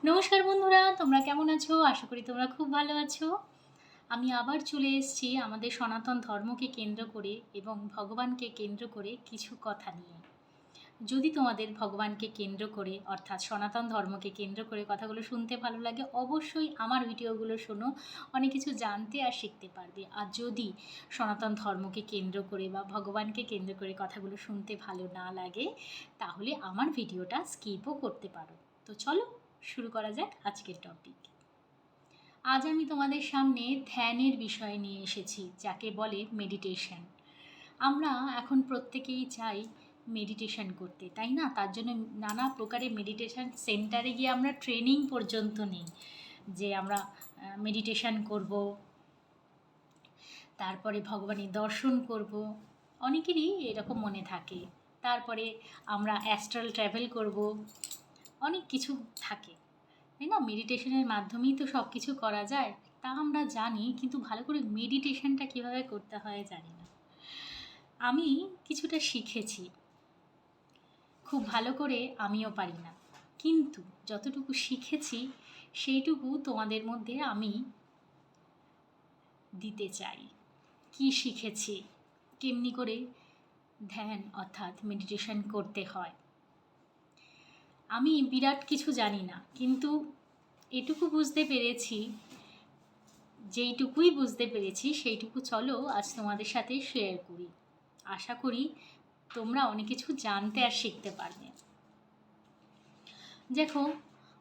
নমস্কার বন্ধুরা, তোমরা কেমন আছো? আশা করি তোমরা খুব ভালো আছো। আমি আবার চলে এসেছি আমাদের সনাতন ধর্মকে কেন্দ্র করে এবং ভগবানকে কেন্দ্র করে কিছু কথা নিয়ে। যদি তোমাদের ভগবানকে কেন্দ্র করে অর্থাৎ সনাতন ধর্মকে কেন্দ্র করে কথাগুলো শুনতে ভালো লাগে, অবশ্যই আমার ভিডিওগুলো শোনো, অনেক কিছু জানতে আর শিখতে পারবে। আর যদি সনাতন ধর্মকে কেন্দ্র করে বা ভগবানকে কেন্দ্র করে কথাগুলো শুনতে ভালো না লাগে, তাহলে আমার ভিডিওটা স্কিপও করতে পারো। তো চলো শুরু করা যাক আজকের টপিক। আজ আমি তোমাদের সামনে ধ্যানের বিষয় নিয়ে এসেছি, যাকে বলে মেডিটেশন। আমরা এখন প্রত্যেকেই চাই মেডিটেশন করতে, তাই না? তার জন্য নানা প্রকারের মেডিটেশন সেন্টারে গিয়ে আমরা ট্রেনিং পর্যন্ত নিই যে আমরা মেডিটেশন করব, তারপরে ভগবানের দর্শন করব। অনেকেরই এরকম মনে থাকে। তারপরে আমরা অ্যাস্ট্রাল ট্র্যাভেল করব, অনেক কিছু থাকে, তাই না? মেডিটেশনের মাধ্যমেই তো সব কিছু করা যায়, তা আমরা জানি, কিন্তু ভালো করে মেডিটেশনটা কীভাবে করতে হয় জানি না। আমি কিছুটা শিখেছি, খুব ভালো করে আমিও পারি না, কিন্তু যতটুকু শিখেছি সেইটুকু তোমাদের মধ্যে আমি দিতে চাই। কি শিখেছি, কেমনি করে ধ্যান অর্থাৎ মেডিটেশন করতে হয়। আমি বিরাট কিছু জানি না, কিন্তু এটুকু বুঝতে পেরেছি, যেইটুকুই বুঝতে পেরেছি সেইটুকু চলো আজ তোমাদের সাথে শেয়ার করি। আশা করি তোমরা অনেক কিছু জানতে আর শিখতে পারবে। দেখো,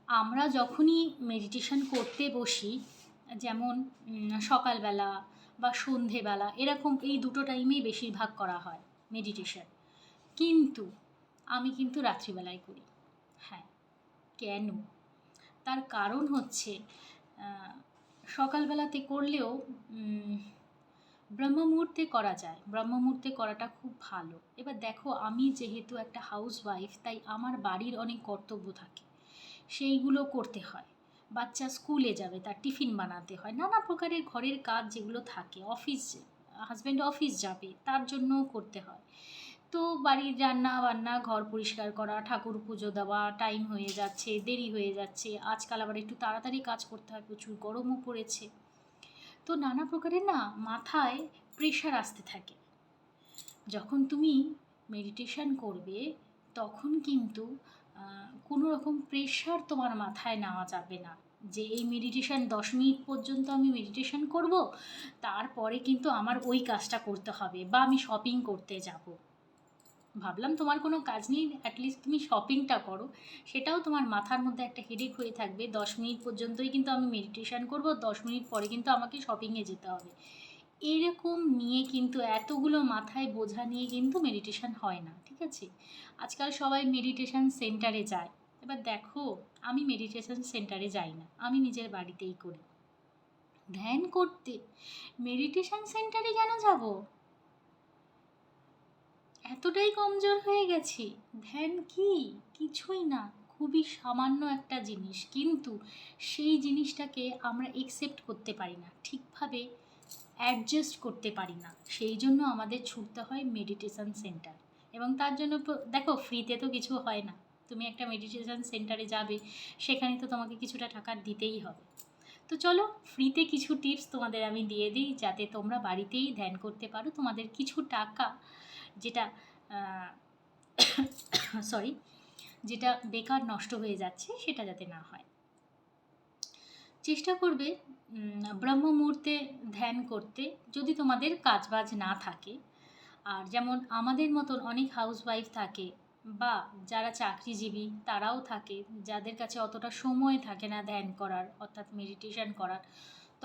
আমরা যখনই মেডিটেশন করতে বসি, যেমন সকালবেলা বা সন্ধেবেলা, এরকম এই দুটো টাইমেই বেশিরভাগ করা হয় মেডিটেশন, কিন্তু আমি কিন্তু রাত্রিবেলায় করি। হ্যাঁ, কেন? তার কারণ হচ্ছে সকালবেলাতে করলেও ব্রহ্ম মুহূর্তে করা যায়, ব্রহ্ম মুহূর্তে করাটা খুব ভালো। এবার দেখো, আমি যেহেতু একটা হাউসওয়াইফ, তাই আমার বাড়ির অনেক কর্তব্য থাকে, সেইগুলো করতে হয়। বাচ্চা স্কুলে যাবে, তার টিফিন বানাতে হয়, নানা প্রকারের ঘরের কাজ যেগুলো থাকে, হাজব্যান্ড অফিস যাবে তার জন্যও করতে হয়। তো বাড়ির রান্না বান্না, ঘর পরিষ্কার করা, ঠাকুর পুজো দেওয়া, টাইম হয়ে যাচ্ছে, দেরি হয়ে যাচ্ছে। আজকাল আবার একটু তাড়াতাড়ি কাজ করতে হয়, প্রচুর গরমও পড়েছে। তো নানা প্রকারের না মাথায় প্রেশার আসতে থাকে। যখন তুমি মেডিটেশন করবে তখন কিন্তু কোনো রকম প্রেশার তোমার মাথায় নেওয়া যাবে না, যে এই মেডিটেশন 10 মিনিট পর্যন্ত আমি মেডিটেশন করব, তারপরে কিন্তু আমার ওই কাজটা করতে হবে, বা আমি শপিং করতে যাব। ভাবলাম তোমার কোনো কাজ নেই, অ্যাটলিস্ট তুমি শপিংটা করো, সেটাও তোমার মাথার মধ্যে একটা হেডেক হয়ে থাকবে। 10 মিনিট পর্যন্তই কিন্তু আমি মেডিটেশন করব, 10 মিনিট পরে কিন্তু আমাকে শপিংয়ে যেতে হবে। এরকম নিয়ে কিন্তু, এতগুলো মাথায় বোঝা নিয়ে কিন্তু মেডিটেশন হয় না, ঠিক আছে? আজকাল সবাই মেডিটেশন সেন্টারে যায়। এবার দেখো, আমি মেডিটেশন সেন্টারে যাই না, আমি নিজের বাড়িতেই করি। ধ্যান করতে মেডিটেশন সেন্টারে কেন যাব? এতটাই কমজোর হয়ে গেছি? ধ্যান কি? কিছুই না, খুবই সামান্য একটা জিনিস, কিন্তু সেই জিনিসটাকে আমরা একসেপ্ট করতে পারি না, ঠিকভাবে অ্যাডজাস্ট করতে পারি না। সেই জন্য আমাদের ছুটতে হয় মেডিটেশন সেন্টার। এবং তার জন্য দেখো, ফ্রিতে তো কিছু হয় না। তুমি একটা মেডিটেশন সেন্টারে যাবে, সেখানে তো তোমাকে কিছুটা টাকা দিতেই হবে। তো চলো, ফ্রিতে কিছু টিপস তোমাদের আমি দিয়ে দিই, যাতে তোমরা বাড়িতেই ধ্যান করতে পারো। তোমাদের কিছু টাকা, যেটা সরি, যেটা বেকার নষ্ট হয়ে যাচ্ছে, সেটা যাতে না হয়। চেষ্টা করবে ব্রহ্ম মুহূর্তে ধ্যান করতে, যদি তোমাদের কাজবাজ না থাকে। আর যেমন আমাদের মতন অনেক হাউসওয়াইফ থাকে, বা যারা চাকরিজীবী তারাও থাকে, যাদের কাছে অতটা সময় থাকে না ধ্যান করার অর্থাৎ মেডিটেশন করার,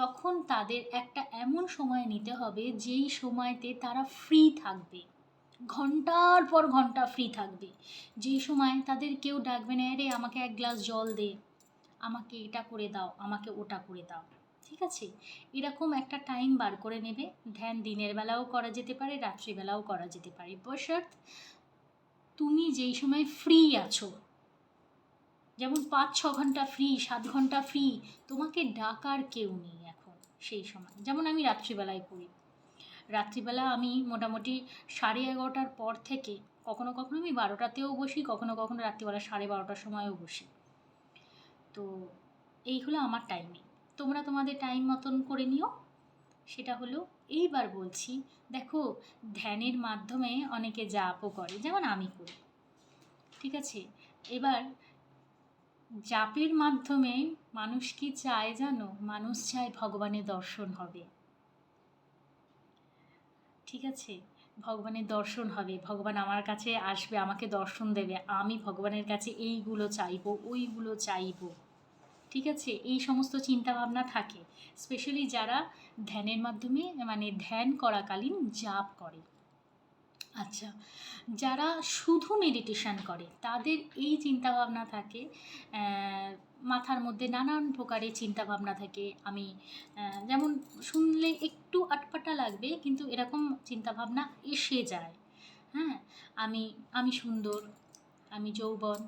তখন তাদের একটা এমন সময় নিতে হবে যেই সময়তে তারা ফ্রি থাকবে, ঘন্টার পর ঘন্টা ফ্রি থাকবে। যেই সময় তাদের কেউ ডাকবে না, রে আমাকে এক গ্লাস জল দে, আমাকে এটা করে দাও, আমাকে ওটা করে দাও, ঠিক আছে? এরকম একটা টাইম বার করে নেবে। ধ্যান দিনের বেলাও করা যেতে পারে, রাত্রিবেলাও করা যেতে পারে, বশর্ত তুমি যেই সময় ফ্রি আছো। যেমন 5-6 ঘন্টা ফ্রি, 7 ঘন্টা ফ্রি, তোমাকে ডাকার কেউ নেই এখন সেই সময়। যেমন আমি রাত্রিবেলায় করি, রাত্রিবেলা আমি মোটামুটি 11:30টার পর থেকে, কখনো কখনো আমি 12টাতেও বসি, কখনো কখনো রাত্রিবেলা 12:30টার সময়ও বসি। তো এই হলো আমার টাইমিং, তোমরা তোমাদের টাইম মতন করে নিও। সেটা হলো, এইবার বলছি, দেখো ধ্যানের মাধ্যমে অনেকে জাপও করে, যেমন আমি করি, ঠিক আছে? এবার জাপের মাধ্যমে মানুষ কি চায় জানো? মানুষ চায় ভগবানের দর্শন হবে, ঠিক আছে? ভগবানের দর্শন হবে, ভগবান আমার কাছে আসবে, আমাকে দর্শন দেবে, আমি ভগবানের কাছে এইগুলো চাইবো, ওইগুলো চাইবো, ঠিক আছে? এই সমস্ত চিন্তাভাবনা থাকে, স্পেশালি যারা ধ্যানের মাধ্যমে মানে ধ্যান করাকালীন জাপ করে। আচ্ছা, যারা শুধু মেডিটেশন করে তাদের এই চিন্তাভাবনা থাকে, মাথার মধ্যে নানান প্রকারের চিন্তাভাবনা থাকে। আমি যেমন শুনলে একটু আটপাটা লাগবে, কিন্তু এরকম চিন্তাভাবনা এসে যায়। হ্যাঁ, আমি আমি সুন্দর, আমি যৌবন,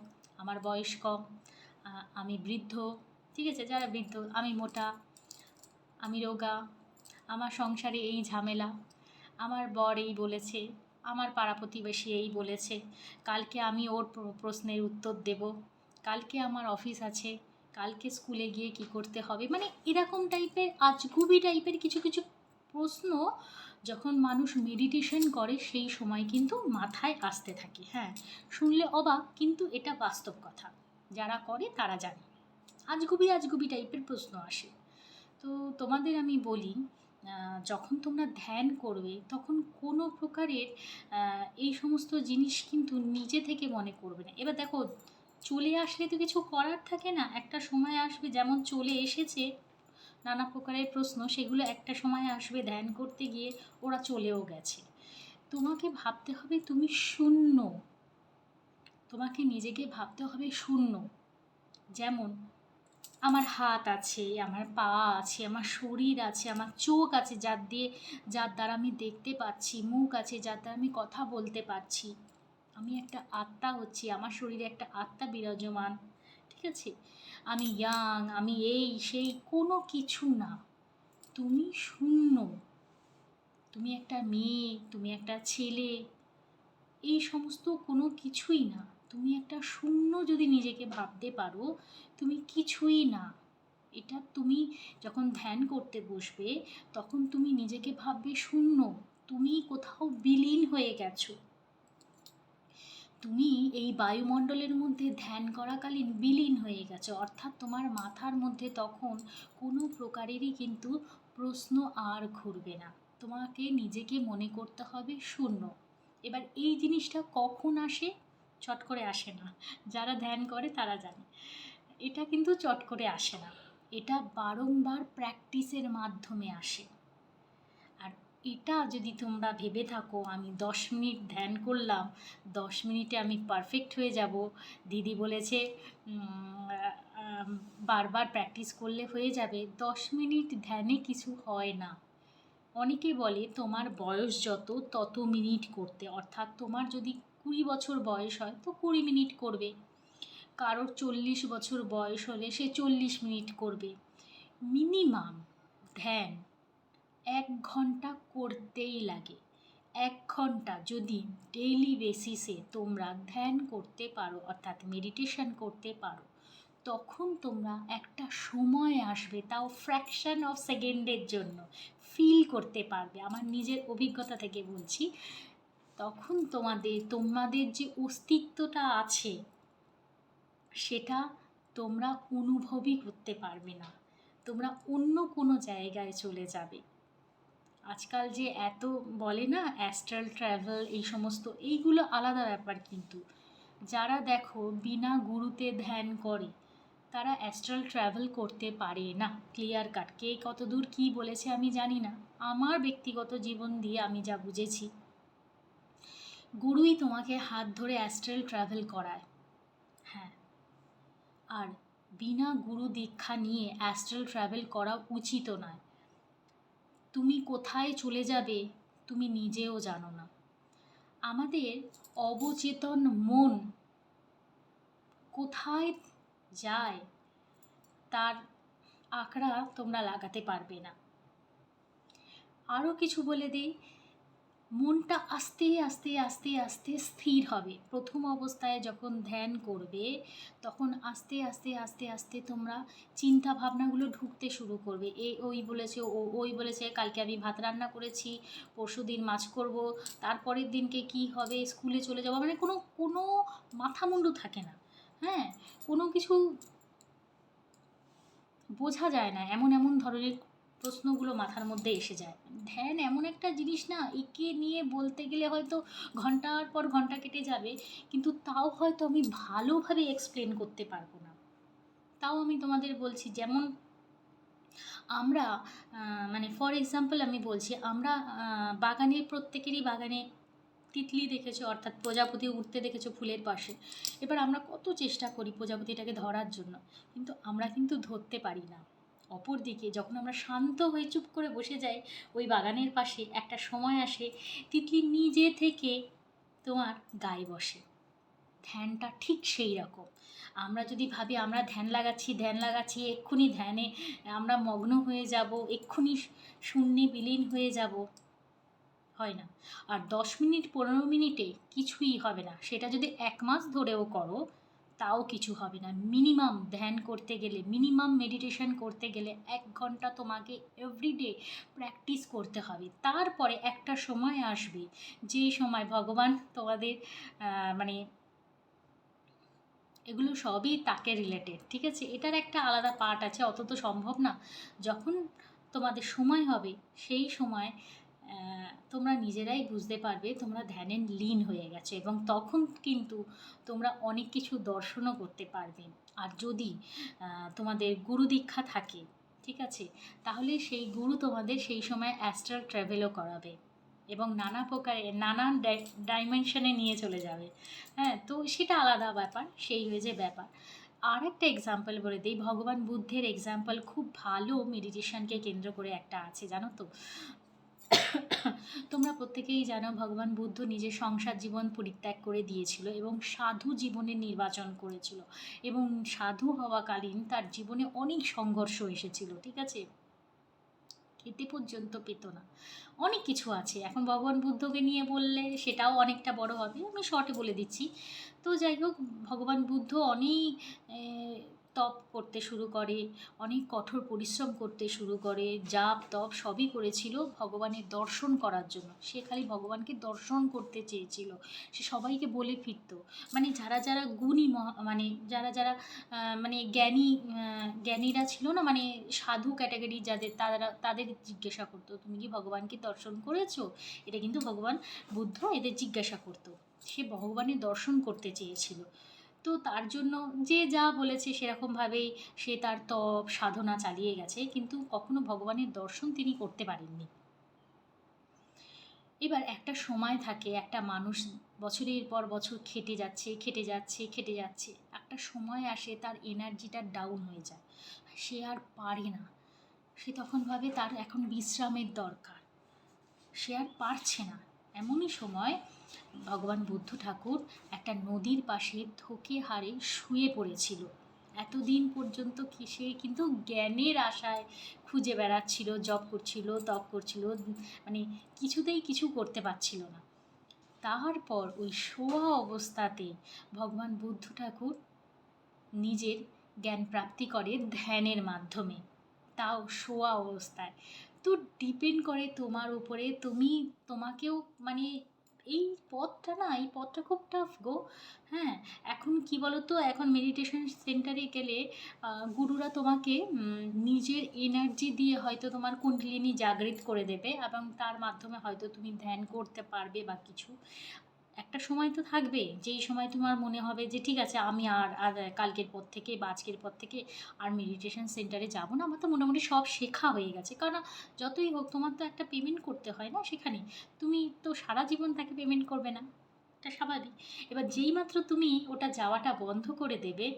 আমার বয়স কম, আমি বৃদ্ধ, ঠিক আছে? যারা বৃদ্ধ, আমি মোটা, আমি রোগা, আমার সংসারে এই ঝামেলা, আমার বর এই বলেছে, আমার পাড়া প্রতিবেশী এই বলেছে, কালকে আমি ওর প্রশ্নের উত্তর দেব, কালকে আমার অফিস আছে, কালকে স্কুলে গিয়ে কি করতে হবে, মানে এরকম টাইপের আজগুবি টাইপের কিছু কিছু প্রশ্ন যখন মানুষ মেডিটেশন করে সেই সময় কিন্তু মাথায় আসতে থাকে। হ্যাঁ, শুনলে অবাক, কিন্তু এটা বাস্তব কথা, যারা করে তারা জানে, আজগুবি আজগুবি টাইপের প্রশ্ন আসে। তো তোমাদের আমি বলি, যখন তোমরা ধ্যান করবে তখন কোনো প্রকারের এই সমস্ত জিনিস কিন্তু নিজে থেকে মনে করবে না। এবার দেখো, চলে আসলে তো কিছু করার থাকে না, একটা সময় আসবে, যেমন চলে এসেছে নানা প্রকারের প্রশ্ন, সেগুলো একটা সময় আসবে, ধ্যান করতে গিয়ে ওরা চলেও গেছে। তোমাকে ভাবতে হবে তুমি শূন্য, তোমাকে নিজেকে ভাবতে হবে শূন্য। যেমন আমার হাত আছে, আমার পা আছে, আমার শরীর আছে, আমার চোখ আছে যার দ্বারা আমি দেখতে পাচ্ছি, মুখ আছে যার দ্বারা আমি কথা বলতে পারছি, আমি একটা আত্মা হচ্ছি, আমার শরীরে একটা আত্মা বিরাজমান, ঠিক আছে? আমি ইয়াং, আমি এই সেই কোনো কিছু না, তুমি শূন্য, তুমি একটা মেয়ে, তুমি একটা ছেলে, এই সমস্ত কোনো কিছুই না, তুমি একটা শূন্য যদি নিজেকে ভাবতে পারো, তুমি কিছুই না। এটা তুমি যখন ধ্যান করতে বসবে তখন তুমি নিজেকে ভাববে শূন্য, তুমি কোথাও বিলীন হয়ে গেছো, তুমি এই বায়ুমণ্ডলের মধ্যে ধ্যান করাকালীন বিলীন হয়ে গেছো, অর্থাৎ তোমার মাথার মধ্যে তখন কোনো প্রকারেরই কিন্তু প্রশ্ন আর ঘুরবে না, তোমাকে নিজেকে মনে করতে হবে শূন্য। এবার এই জিনিসটা কখন আসে? চট করে আসে না, যারা ধ্যান করে তারা জানে, এটা কিন্তু চট করে আসে না, এটা বারংবার প্র্যাকটিসের মাধ্যমে আসে। আর এটা যদি তোমরা ভেবে থাকো আমি 10 মিনিট ধ্যান করলাম, 10 মিনিটে আমি পারফেক্ট হয়ে যাব, দিদি বলেছে বারবার প্র্যাকটিস করলে হয়ে যাবে, 10 মিনিট ধ্যানে কিছু হয় না। অনেকে বলে তোমার বয়স যত তত মিনিট করতে, অর্থাৎ তোমার যদি 20 বছর বয়স হয় তো 20 মিনিট করবে, কারোর 40 বছর বয়স হলে সে 40 মিনিট করবে। মিনিমাম ধ্যান 1 ঘন্টা করতেই লাগে। 1 ঘন্টা যদি ডেইলি বেসিসে তোমরা ধ্যান করতে পারো, অর্থাৎ মেডিটেশন করতে পারো, তখন তোমরা একটা সময় আসবে, তাও ফ্র্যাকশন অফ সেকেন্ডের জন্য ফিল করতে পারবে, আমার নিজের অভিজ্ঞতা থেকে বলছি, তখন তোমাদের যে অস্তিত্বটা আছে সেটা তোমরা অনুভবই করতে পারবে না, তোমরা অন্য কোনো জায়গায় চলে যাবে। আজকাল যে এত বলে না অ্যাস্ট্রাল ট্র্যাভেল, এই সমস্ত, এইগুলো আলাদা ব্যাপার, কিন্তু যারা দেখো বিনা গুরুতে ধ্যান করে তারা অ্যাস্ট্রাল ট্র্যাভেল করতে পারে না, ক্লিয়ার কাট। কে কত দূর কী বলেছে আমি জানি না, আমার ব্যক্তিগত জীবন দিয়ে আমি যা বুঝেছি, গুরুই তোমাকে হাত ধরে অ্যাস্ট্রাল ট্র্যাভেল করায়। হ্যাঁ, আর বিনা গুরু দীক্ষা নিয়ে অ্যাস্ট্রাল ট্র্যাভেল করা উচিতও নয়। তুমি কোথায় চলে যাবে তুমি নিজেও জানো না। আমাদের অবচেতন মন কোথায় যায় তার আঁকড়া তোমরা লাগাতে পারবে না। আরও কিছু বলে দিই, মনটা আস্তে আস্তে আস্তে আস্তে স্থির হবে। প্রথম অবস্থায় যখন ধ্যান করবে তখন আস্তে আস্তে আস্তে আস্তে তোমরা চিন্তা ভাবনাগুলো ঢুকতে শুরু করবে। ওই বলেছে, ওই বলেছে, কালকে আমি ভাত রান্না করেছি, পরশুদিন মাছ করব, তারপরের দিনকে কি হবে, স্কুলে চলে যাবো, মানে কোনো কোনো মাথা মুন্ডু থাকে না। হ্যাঁ, কোনো কিছু বোঝা যায় না, এমন এমন ধরনের প্রশ্নগুলো মাথার মধ্যে এসে যায়। ধ্যান এমন একটা জিনিস না, একে নিয়ে বলতে গেলে হয়তো ঘন্টার পর ঘন্টা কেটে যাবে, কিন্তু তাও হয়তো আমি ভালোভাবে এক্সপ্লেন করতে পারবো না। তাও আমি তোমাদের বলছি, যেমন আমরা মানে ফর এক্সাম্পল আমি বলছি, আমরা বাগানে, প্রত্যেকেরই বাগানে তিতলি দেখেছো, অর্থাৎ প্রজাপতি উঠতে দেখেছো ফুলের পাশে। এবার আমরা কত চেষ্টা করি প্রজাপতিটাকে ধরার জন্য, কিন্তু আমরা কিন্তু ধরতে পারি না। অপরদিকে যখন আমরা শান্ত হয়ে চুপ করে বসে যাই ওই বাগানের পাশে, একটা সময় আসে তিতলি নিজে থেকে তোমার গায়ে বসে। ধ্যানটা ঠিক সেই রকম। আমরা যদি ভাবি আমরা ধ্যান লাগাচ্ছি, এক্ষুনি ধ্যানে আমরা মগ্ন হয়ে যাব, এক্ষুনি শূন্যে বিলীন হয়ে যাব, হয় না। আর 10 মিনিট 15 মিনিটে কিছুই হবে না। সেটা যদি 1 মাস ধরেও করো তাও কিছু হবে না। মিনিমাম ধ্যান করতে গেলে, মিনিমাম মেডিটেশন করতে গেলে 1 ঘন্টা তোমাকে এভরিডে প্র্যাকটিস করতে হবে। তারপরে একটা সময় আসবে যে সময় ভগবান তোমাদের মানে এগুলো সবই তাকে রিলেটেড, ঠিক আছে, এটার একটা আলাদা পার্ট আছে, অত তো সম্ভব না। যখন তোমাদের সময় হবে সেই সময় তোমরা নিজেরাই বুঝতে পারবে তোমরা ধ্যানে লীন হয়ে গেছে, এবং তখন কিন্তু তোমরা অনেক কিছু দর্শনও করতে পারবে। আর যদি তোমাদের গুরু দীক্ষা থাকে, ঠিক আছে, তাহলে সেই গুরু তোমাদের সেই সময় অ্যাস্ট্রাল ট্রাভেলও করাবে এবং নানা প্রকারে নানান ডাইমেনশনে নিয়ে চলে যাবে। হ্যাঁ, তো সেটা আলাদা ব্যাপার, সেই হয়েছে ব্যাপার। আর একটা এক্সাম্পল বলে দিই, ভগবান বুদ্ধের এক্সাম্পল খুব ভালো মেডিটেশনকে কেন্দ্র করে একটা আছে, জানো তো। তোমরা প্রত্যেকেই জানো ভগবান বুদ্ধ নিজের সংসার জীবন পরিত্যাগ করে দিয়েছিল এবং সাধু জীবনের নির্বাচন করেছিল, এবং সাধু হওয়াকালীন তার জীবনে অনেক সংঘর্ষ এসেছিল, ঠিক আছে, খেতে পর্যন্ত পেত না, অনেক কিছু আছে। এখন ভগবান বুদ্ধকে নিয়ে বললে সেটাও অনেকটা বড় হবে, আমি শর্টে বলে দিচ্ছি। তো যাই হোক, ভগবান বুদ্ধ অনেক তপ করতে শুরু করে, অনেক কঠোর পরিশ্রম করতে শুরু করে, জাপ তপ সবই করেছিল ভগবানের দর্শন করার জন্য। সে খালি ভগবানকে দর্শন করতে চেয়েছিল। সে সবাইকে বলে ফিরত, মানে যারা যারা গুণী মানে যারা যারা মানে জ্ঞানীরা ছিল না, মানে সাধু ক্যাটাগরি যাদের, তাদের জিজ্ঞাসা করতো তুমি কি ভগবানকে দর্শন করেছো। এটা কিন্তু ভগবান বুদ্ধ এদের জিজ্ঞাসা করতো। সে ভগবানের দর্শন করতে চেয়েছিল। তো তার জন্য যে যা বলেছে সেরকমভাবেই সে তার তপ সাধনা চালিয়ে গেছে, কিন্তু কখনো ভগবানের দর্শন তিনি করতে পারেননি। এবার একটা সময় থাকে, একটা মানুষ বছরের পর বছর খেটে যাচ্ছে খেটে যাচ্ছে খেটে যাচ্ছে, একটা সময় আসে তার এনার্জিটা ডাউন হয়ে যায়, সে আর পারে না। সে তখন ভাবে তার এখন বিশ্রামের দরকার, সে আর পারছে না। এমনই সময় ভগবান বুদ্ধ ঠাকুর একটা নদীর পাশে ধোকে হারে শুয়ে পড়েছিল। এতদিন পর্যন্ত কি সে কিন্তু জ্ঞানের আশায় খুঁজে বেড়াচ্ছিল, জপ করছিল, তপ করছিল, মানে কিছুতেই কিছু করতে পারছিল না। তারপর ওই শোয়া অবস্থাতে ভগবান বুদ্ধ ঠাকুর নিজের জ্ঞান প্রাপ্তি করে ধ্যানের মাধ্যমে, তাও শোয়া অবস্থায়। তো ডিপেন্ড করে তোমার উপরে, তোমাকেও মানে এই পথটা খুব টাফ গো। হ্যাঁ, এখন কি বলো তো, এখন মেডিটেশন সেন্টারে গেলে গুরুরা তোমাকে নিজের এনার্জি দিয়ে হয়তো তোমার কুণ্ডলিনী জাগৃত করে দেবে, এবং তার মাধ্যমে হয়তো তুমি ধ্যান করতে পারবে বা কিছু। একটা সময় তো থাকবে যেই সময় তোমার মনে হবে যে ঠিক আছে, আমি আর আর কালকের পর থেকে বা আজকের পর থেকে আর মেডিটেশন সেন্টারে যাব না, আমার তো মোটামুটি সব শেখা হয়ে গেছে। কারণ যতই হোক তোমার তো একটা পেমেন্ট করতে হয় না সেখানে, তুমি তো সারা জীবন তাকে পেমেন্ট করবে না, এটা স্বাভাবিক। এবার যেই মাত্র তুমি ওটা যাওয়াটা বন্ধ করে দেবে,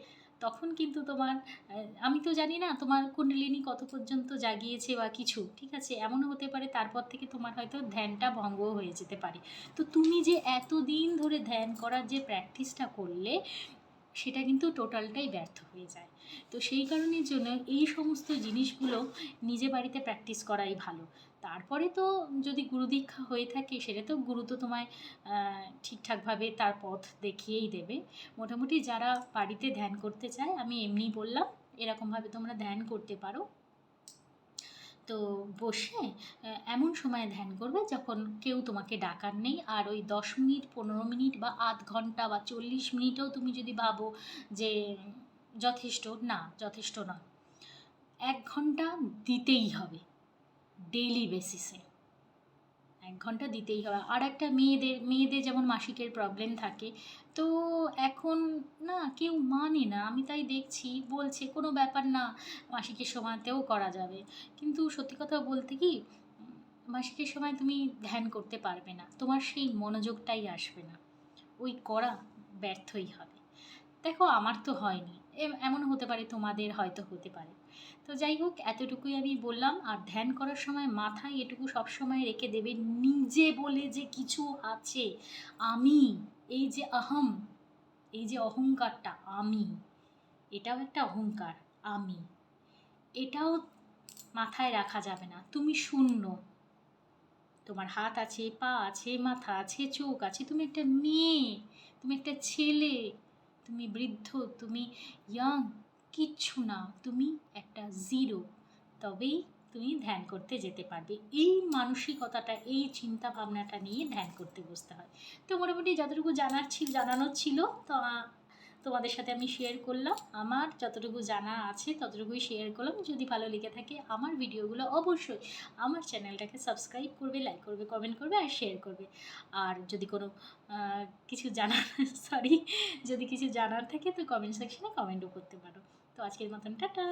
তখন কিন্তু তোমার আমি তো জানি না তোমার কুণ্ডলিনী কত পর্যন্ত জাগিয়েছে বা কিছু, ঠিক আছে, এমনও হতে পারে তারপর থেকে তোমার হয়তো ধ্যানটা ভঙ্গও হয়ে যেতে পারে। তো তুমি যে এতদিন ধরে ধ্যান করার যে প্র্যাকটিসটা করলে সেটা কিন্তু টোটালটাই ব্যর্থ হয়ে যায়। তো সেই কারণের জন্য এই সমস্ত জিনিসগুলো নিজে বাড়িতে প্র্যাকটিস করাই ভালো। তারপরে তো যদি গুরু দীক্ষা হয়ে থাকে সেটা তো গুরু তো তোমায় ঠিকঠাকভাবে তার পথ দেখিয়েই দেবে। মোটামুটি যারা বাড়িতে ধ্যান করতে চায়, আমি এমনি বললাম, এরকমভাবে তোমরা ধ্যান করতে পারো। তো বসে এমন সময় ধ্যান করবে যখন কেউ তোমাকে ডাকার নেই, আর ওই 10 মিনিট, 15 মিনিট বা আধ ঘন্টা বা 40 মিনিটও তুমি যদি ভাবো যে যথেষ্ট, না যথেষ্ট নয়, 1 ঘন্টা দিতেই হবে ডেইলি বেসিসে, 1 ঘন্টা দিতেই হবে। আর একটা মেয়েদের যেমন মাসিকের প্রবলেম থাকে, তো এখন না কেউ মানে না, আমি তাই দেখছি, বলছে কোনো ব্যাপার না, মাসিকের সময়তেও করা যাবে। কিন্তু সত্যি কথা বলতে কি, মাসিকের সময় তুমি ধ্যান করতে পারবে না, তোমার সেই মনোযোগটাই আসবে না, ওই করা ব্যর্থই হবে। দেখো আমার তো হয়নি, এমন হতে পারে তোমাদের হয়তো হতে পারে। তো যাই হোক, এতটুকুই আমি বললাম। আর ধ্যান করার সময় মাথায় এটুকু সবসময় রেখে দেবে, নিজে বলে যে কিছু আছে, আমি, এই যে অহম, এই যে অহংকারটা, আমি, এটাও একটা অহংকার, আমি, এটাও মাথায় রাখা যাবে না। তুমি শূন্য, তোমার হাত আছে, পা আছে, মাথা আছে, চোখ আছে, তুমি একটা মেয়ে, তুমি একটা ছেলে, তুমি বৃদ্ধ, তুমি ইয়াং, কিচ্ছু না, তুমি একটা জিরো। তবেই তুমি ধ্যান করতে যেতে পারবে। এই মানসিকতাটা, এই চিন্তা ভাবনাটা নিয়ে ধ্যান করতে বসতে হয়। তো মোটামুটি যতটুকু জানানোর ছিল, তো তোমাদের সাথে আমি শেয়ার করলাম। আমার যতটুকু জানা আছে ততটুকুই শেয়ার করলাম। যদি ভালো লেগে থাকে আমার ভিডিওগুলো, অবশ্যই আমার চ্যানেলটাকে সাবস্ক্রাইব করবে, লাইক করবে, কমেন্ট করবে আর শেয়ার করবে। আর যদি কোনো কিছু জানার সরি, যদি কিছু জানার থাকে তো কমেন্ট সেকশনে কমেন্টও করতে পারো। তো আজকের মতন টাটা।